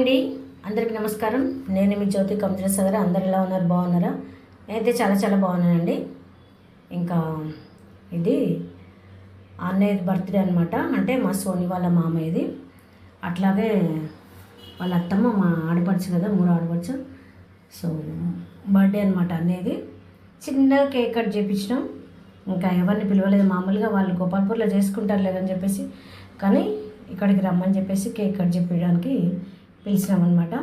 అండి, అందరికీ నమస్కారం. నేను మీ జ్యోతి కంజరసాగర్. అందరు ఎలా ఉన్నారు? బాగున్నారా? నేనైతే చాలా చాలా బాగున్నానండి. ఇంకా ఇది అన్నయ్య బర్త్డే అనమాట. అంటే మా సోని వాళ్ళ మామయ్యది. అట్లాగే వాళ్ళ అత్తమ్మ మా ఆడపడుచు కదా, మూడు ఆడపడుచు. సో బర్త్డే అనమాట అన్నయ్యది. చిన్నగా కేక్ కట్ చేయించినాం. ఇంకా ఎవరిని పిలవలేదు. మామూలుగా వాళ్ళు గోపాల్పూర్లో చేసుకుంటారు లేదని చెప్పేసి, కానీ ఇక్కడికి రమ్మని చెప్పేసి కేక్ కట్ చేయించడానికి పిలిచినామన్నమాట.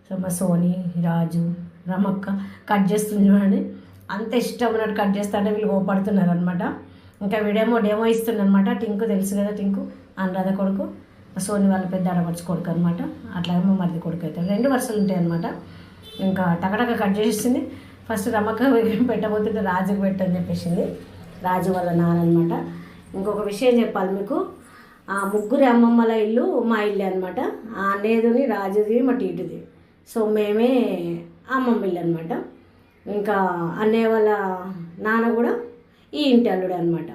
సో మా సోని, రాజు, రమక్క కట్ చేస్తుంది చూడండి. అంత ఇష్టం ఉన్నట్టు కట్ చేస్తుంటే వీళ్ళు కోపడుతున్నారు అనమాట. ఇంకా డెమో ఇస్తుంది అనమాట. టింకు తెలుసు కదా, టింకు అనురాధ కొడుకు, సోని వాళ్ళ పెద్ద ఆడపడుచు కొడుకు అనమాట. అట్లాగే మా మరిది కొడుకు అవుతాడు. 2 వరుసలు ఉంటాయి అనమాట. ఇంకా టకటక కట్ చేసేసింది. ఫస్ట్ రమక్క పెట్టబోతుంటే రాజుకి పెట్టని చెప్పేసింది. రాజు వాళ్ళ నాన్న అనమాట. ఇంకొక విషయం చెప్పాలి మీకు. ఆ ముగ్గురు అమ్మమ్మల ఇల్లు మా ఇల్లు అనమాట. ఆ అన్నయ్యది, రాజుది, మా టీటుది. సో మేమే అమ్మమ్మ ఇల్లు అనమాట. ఇంకా అన్నయ్య వాళ్ళ నాన్న కూడా ఈ ఇంటి అల్లుడు అనమాట.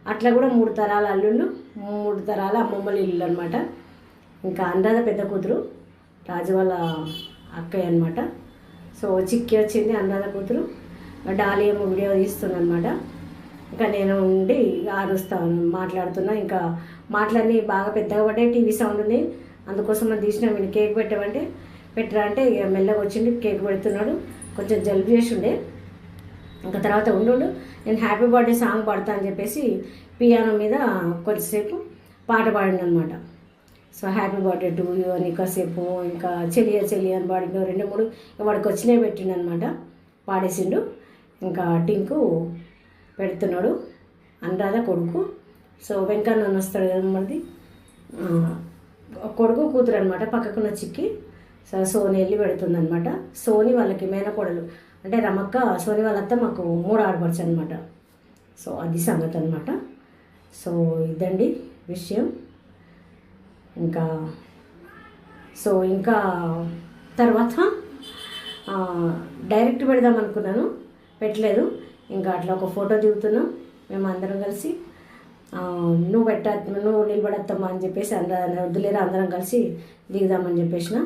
అట్లా కూడా 3 తరాల అల్లుళ్ళు, 3 తరాల అమ్మమ్మల ఇల్లు అనమాట. ఇంకా అనురాధ పెద్ద కూతురు, రాజు వాళ్ళ అక్కయ్య అనమాట. సో చిక్కి వచ్చింది అనురాధ కూతురు. డాలి ఏమో వీడియో తీస్తుంది అనమాట. ఇంకా నేను ఉండి ఆరుస్తాను, మాట్లాడుతున్నా. ఇంకా మాటలన్నీ బాగా పెద్దగా పడ్డాయి, టీవీ సౌండ్ ఉంది. అందుకోసం మనం తీసినా. వీళ్ళు కేక్ పెట్టరా అంటే ఇక మెల్లగా వచ్చింది, కేక్ పెడుతున్నాడు. కొంచెం జలుబు చేసి ఉండే. ఇంకా తర్వాత ఉండు నేను హ్యాపీ బర్త్డే సాంగ్ పాడతా అని చెప్పేసి పియానో మీద కొద్దిసేపు పాట పాడిండు అనమాట. So happy birthday to you అని కాసేపు, ఇంకా చెలియ అని పాడిండు. 2-3 వాడికి వచ్చినాయి పెట్టిండు అనమాట. పాడేసిండు. ఇంకా టింకు పెడుతున్నాడు, అనురాధ కొడుకు. సో వెంకన్న వస్తాడు కదా మనది, కొడుకు కూతురు అనమాట. పక్కకున్న చిక్కి. సో సోని వెళ్ళి పెడుతుంది అనమాట. సోని వాళ్ళకి మేనకోడలు అంటే రమక్క, సోని వాళ్ళ అత్త మాకు 3 ఆడపడుచు అనమాట. సో అది సంగతి అనమాట. సో ఇదండి విషయం. ఇంకా తర్వాత డైరెక్ట్ పెడదాం అనుకున్నాను, పెట్టలేదు. ఇంకా అట్లా ఒక ఫోటో దిగుతున్నాం మేము అందరం కలిసి. నువ్వు నిలబడత్తమ్మా అని చెప్పేసి వద్దులేరా అందరం కలిసి దిగుదామని చెప్పేసిన.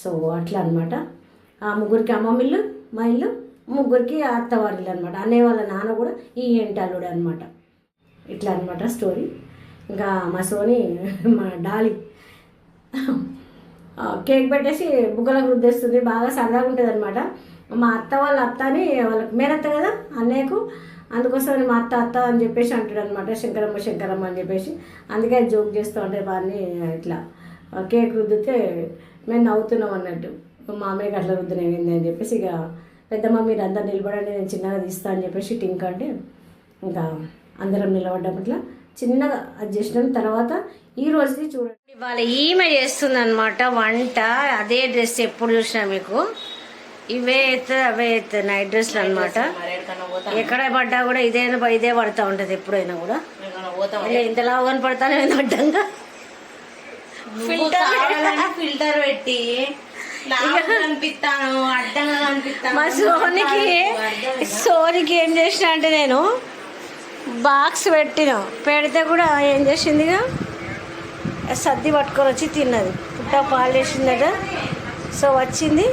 సో అట్లా అనమాట. ఆ ముగ్గురికి అమ్మమ్మ ఇల్లు, మా ఇల్లు, ముగ్గురికి అత్తవారి ఇల్లు అనమాట. అన్నయ్య వాళ్ళ నాన్న కూడా ఈ ఇంటి అల్లుడు అనమాట. ఇట్లా అనమాట స్టోరీ. ఇంకా మా సోని, మా డాలి కేక్ పెట్టేసి బుగ్గలకు రుద్దేస్తుంది. బాగా సరదాగా ఉంటుంది అనమాట. మా అత్త వాళ్ళ అత్తని వాళ్ళకి మేనత్త కదా అన్నయ్యకు, అందుకోసం మా అత్త అని చెప్పేసి అంటాడు అనమాట. శంకరమ్మ అని చెప్పేసి. అందుకే జోక్ చేస్తూ ఉంటాయి వారిని. ఇట్లా కేక్ రుద్దితే మేము నవ్వుతున్నాం అన్నట్టు. మామయ్యకి అట్లా రుద్దునేమైంది అని చెప్పేసి, ఇక పెద్దమ్మ మీరు అందరు నిలబడండి, నేను చిన్నగా తీస్తా అని చెప్పేసి టింక్ అంటే ఇంకా అందరం నిలబడ్డప్పట్లా చిన్నగా అది చేసినాం. తర్వాత ఈ రోజుది చూడండి, ఇవాళ ఈమె చేస్తుంది అనమాట వంట. అదే డ్రెస్ ఎప్పుడు చూసినా మీకు, అవే నైట్ డ్రెస్లు అనమాట. ఎక్కడ పడ్డా కూడా ఇదే పడుతూ ఉంటుంది ఎప్పుడైనా కూడా. ఇంతలా కనపడతానే అడ్డంగా ఫిల్టర్ పెట్టి కనిపిస్తాను, అడ్డంగా కనిపిస్తాను. మా సోనికి ఏం చేసిన అంటే, నేను బాక్స్ పెడితే కూడా ఏం చేసిందిగా సర్ది పట్టుకొని వచ్చి తిన్నది. పుట్ట పాలు చేసిందట. సో వచ్చింది,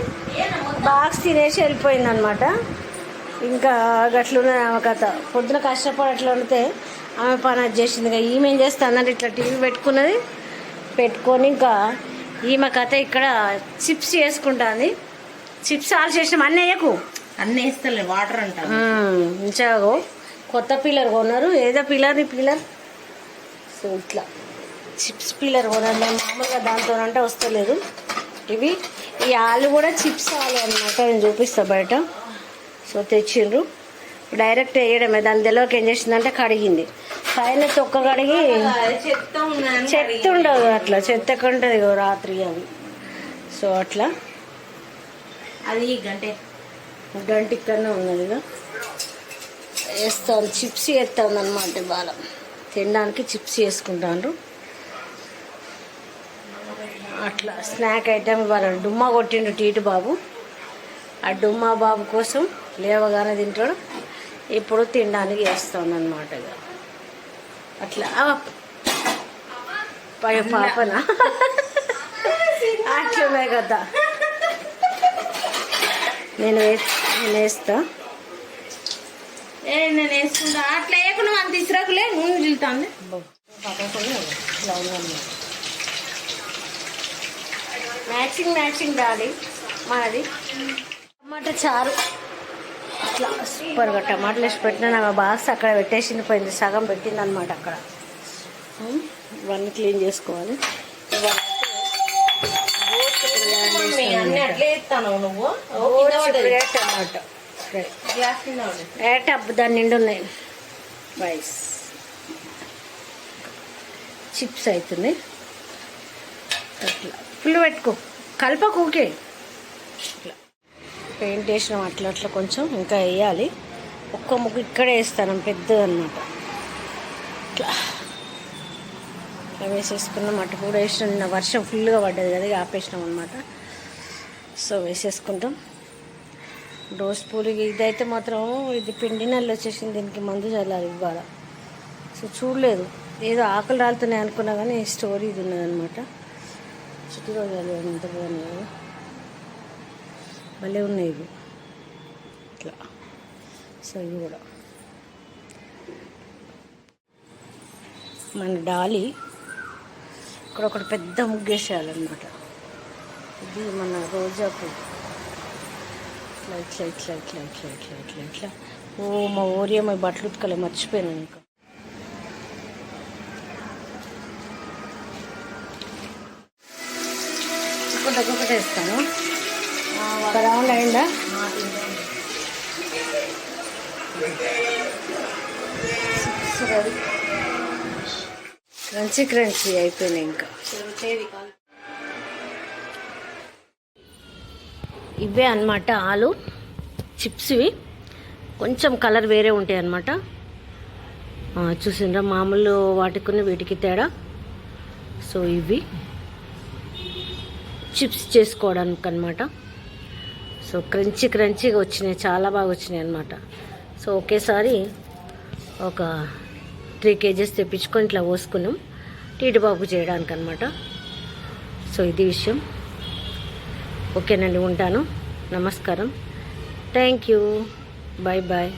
బాక్స్ తినేసి వెళ్ళిపోయింది అనమాట. ఇంకా గట్లున్నది ఆమె కథ. పొద్దున కష్టపడి అట్లా వండితే ఆమె పని అది చేసింది. ఇంకా ఈమె ఏం చేస్తుందంటే ఇట్లా టీవీ పెట్టుకొని ఇంకా ఈమె కథ ఇక్కడ చిప్స్ చేసుకుంటుంది. చిప్స్ ఆల్ చేసినాం. అన్నయ్యకు అన్నీ వేస్తలే, వాటర్ అంటారు. ఇంచాగో కొత్త పీలర్ కొన్నారు. ఏదో పీలర్ సో ఇట్లా చిప్స్ పీలర్ కొన్నారు. మేము మామూలుగా దాంతో అంటే వస్తలేదు. ఈ ఆలు కూడా చిప్స్ ఆలు అనమాట. నేను చూపిస్తా బయట. సో తెచ్చిండ్రు, డైరెక్ట్ వేయడమే. దాని తెలవకి ఏం చేసిందంటే కడిగింది. పైన తొక్క కడిగి చెత్త ఉండదు. అట్లా చెత్త ఎక్కడ ఉంటుంది రాత్రి అవి. సో అట్లా అది గంట ఇక్కడనే ఉన్నది. వేస్తాను, చిప్స్ వేస్తాను అనమాట. బాగా తినడానికి చిప్స్ వేసుకుంటాను. అట్లా స్నాక్ ఐటెం ఇవాళ డుమ్మా కొట్టిండు టీటు బాబు. ఆ డుమ్మా బాబు కోసం లేవగానే తింటాడు. ఇప్పుడు తినడానికి వేస్తాను అనమాట. అట్లా పాపన అట్లున్నాయి కదా. నేను వేస్తా. నేను వేసుకుంటా. అట్లా వేయకుండా అంత ఇసురాకులే నూనె జిల్తాంది. మ్యాచింగ్ డాడీ మనది. టమాటా చారు అట్లా సూపర్గా టమాటాలు వేసి పెట్టినా నాకు బాక్స్ అక్కడ పెట్టేసింది, పోయింది సగం పెట్టింది అనమాట అక్కడ. ఇవన్నీ క్లీన్ చేసుకోవాలి. అన్నీ అట్లే వేస్తాను నువ్వు. టమాటో టబ్బు దాని నిండు ఉన్నాయి. రైస్ చిప్స్ అవుతుంది అట్లా ఫుల్ పెట్టుకో, కలపకు ఊకే. ఇట్లా పెయింట్ వేసినాం అట్లా కొంచెం ఇంకా వేయాలి. ఒక్క ముగ్గు ఇక్కడే వేస్తాను పెద్దది అనమాట. ఇట్లా వేసేసుకున్నాం. అటు కూడా వేసినాం. నిన్న వర్షం ఫుల్గా పడ్డది కదా, ఆపేసినాం అనమాట. సో వేసేసుకుంటాం. డోస్ పూలకి ఇదైతే మాత్రం ఇది పిండి నల్లి వచ్చేసింది, దీనికి మందు చల్లాలి ఇవ్వాలి. సో చూడలేదు, ఏదో ఆకులు రాలుతున్నాయి అనుకున్నా కానీ స్టోరీ ఇది ఉన్నదనమాట. చుట్టూ రోజులు ఎంత బాగున్నాయి, భలే ఉన్నాయి ఇవి ఇట్లా. సో ఇవి కూడా మన డాలి ఇక్కడ ఒకటి పెద్ద ముగ్గేసేయాలన్నమాట. ఇది మన రోజా పువ్వు ఇట్లా. ఓ మా ఓరియా మా బట్టలు ఉతకలే, మర్చిపోయాను ఇంకా. ఒక్కొక్కటి వేస్తాను. ఒక రౌండ్ అయిందా? క్రంచీ అయిపోయినాయి ఇంకా. ఇవే అన్నమాట ఆలు చిప్స్. ఇవి కొంచెం కలర్ వేరే ఉంటాయి అన్నమాట. చూసిండ్రా మామూలు వాటికి వీటికి తేడా. సో ఇవి చిప్స్ చేసుకోవడానికి అనమాట. సో క్రంచీగా వచ్చినాయి, చాలా బాగా వచ్చినాయి అనమాట. సో ఒకేసారి ఒక 3 kgs తెప్పించుకొని ఇట్లా పోసుకున్నాం టీటిబాబు చేయడానికి అనమాట. సో ఇది విషయం. ఓకేనండి, ఉంటాను. నమస్కారం. Thank you. బాయ్.